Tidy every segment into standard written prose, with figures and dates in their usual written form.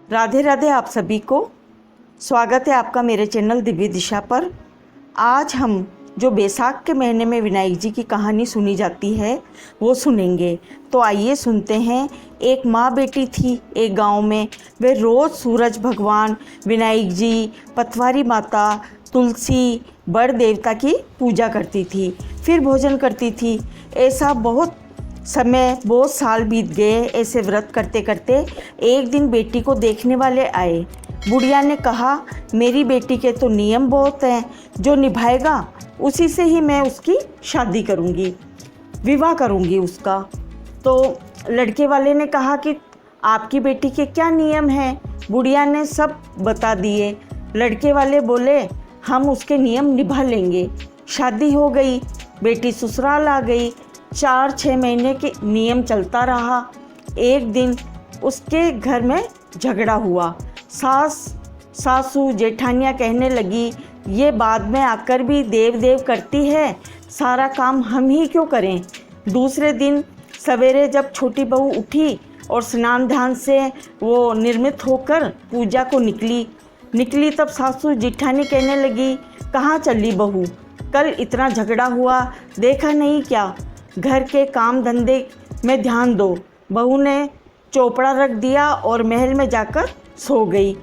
राधे राधे आप सभी को। स्वागत है आपका मेरे चैनल दिव्य दिशा पर। आज हम जो बैसाख के महीने में विनायक जी की कहानी सुनी जाती है वो सुनेंगे। तो आइए सुनते हैं। एक माँ बेटी थी एक गांव में। वे रोज़ सूरज भगवान, विनायक जी, पतवारी माता, तुलसी, बड़ देवता की पूजा करती थी, फिर भोजन करती थी। ऐसा बहुत साल बीत गए। ऐसे व्रत करते करते एक दिन बेटी को देखने वाले आए। बुढ़िया ने कहा, मेरी बेटी के तो नियम बहुत हैं, जो निभाएगा उसी से ही मैं उसकी शादी करूंगी, विवाह करूंगी उसका। तो लड़के वाले ने कहा कि आपकी बेटी के क्या नियम हैं? बुढ़िया ने सब बता दिए। लड़के वाले बोले, हम उसके नियम निभा लेंगे। शादी हो गई, बेटी ससुराल आ गई। 4-6 महीने के नियम चलता रहा। एक दिन उसके घर में झगड़ा हुआ। सासू जेठानियाँ कहने लगी, ये बाद में आकर भी देव करती है, सारा काम हम ही क्यों करें। दूसरे दिन सवेरे जब छोटी बहू उठी और स्नान ध्यान से वो निर्मित होकर पूजा को निकली तब सासू जेठानी कहने लगी, कहाँ चली बहू? कल इतना झगड़ा हुआ, देखा नहीं क्या? घर के काम धंधे में ध्यान दो। बहू ने चोपड़ा रख दिया और महल में जाकर सो गई।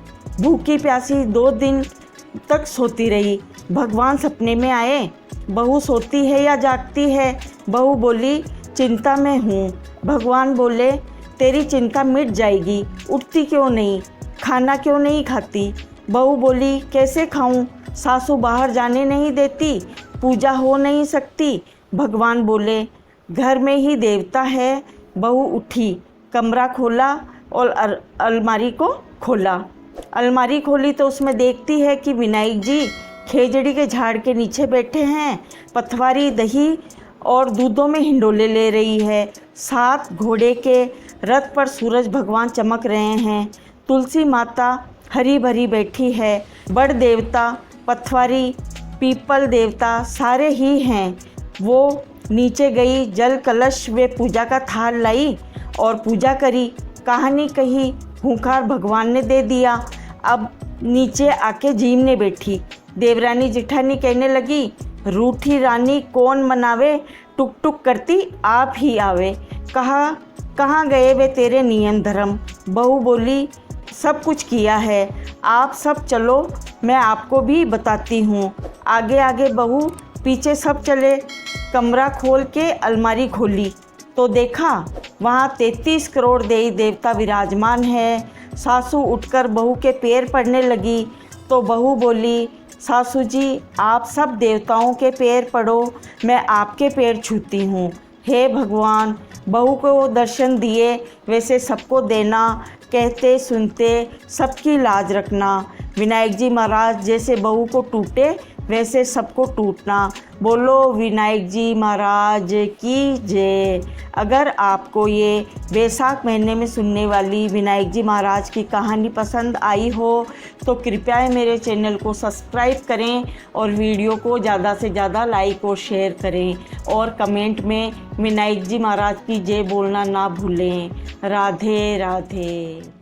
भूखी प्यासी 2 दिन तक सोती रही। भगवान सपने में आए। बहू सोती है या जागती है? बहू बोली, चिंता में हूँ। भगवान बोले, तेरी चिंता मिट जाएगी, उठती क्यों नहीं? खाना क्यों नहीं खाती? बहू बोली, कैसे खाऊं? सासू बाहर जाने नहीं देती, पूजा हो नहीं सकती। भगवान बोले, घर में ही देवता है। बहू उठी, कमरा खोला और अलमारी को खोला। अलमारी खोली तो उसमें देखती है कि विनायक जी खेजड़ी के झाड़ के नीचे बैठे हैं। पतवारी दही और दूधों में हिंडोले ले रही है। 7 घोड़े के रथ पर सूरज भगवान चमक रहे हैं। तुलसी माता हरी भरी बैठी है। बड़ देवता, पतवारी, पीपल देवता सारे ही हैं। वो नीचे गई, जल कलश वे पूजा का थाल लाई और पूजा करी। कहानी कही, हुंकार भगवान ने दे दिया। अब नीचे आके जीमने बैठी। देवरानी जेठानी कहने लगी, रूठी रानी कौन मनावे, टुक टुक करती आप ही आवे। कहाँ गए वे तेरे नियम धर्म? बहू बोली, सब कुछ किया है, आप सब चलो, मैं आपको भी बताती हूँ। आगे आगे बहू, पीछे सब चले। कमरा खोल के अलमारी खोली तो देखा वहाँ 33 करोड़ देवी देवता विराजमान है। सासू उठकर बहू के पैर पड़ने लगी तो बहू बोली, सासू जी आप सब देवताओं के पैर पड़ो, मैं आपके पैर छूती हूँ। हे भगवान, बहू को दर्शन दिए वैसे सबको देना, कहते सुनते सबकी लाज रखना। विनायक जी महाराज जैसे बहू को टूटे वैसे सबको टूटना। बोलो विनायक जी महाराज की जय। अगर आपको ये बैसाख महीने में सुनने वाली विनायक जी महाराज की कहानी पसंद आई हो तो कृपया मेरे चैनल को सब्सक्राइब करें और वीडियो को ज़्यादा से ज़्यादा लाइक और शेयर करें और कमेंट में विनायक जी महाराज की जय बोलना ना भूलें। राधे राधे।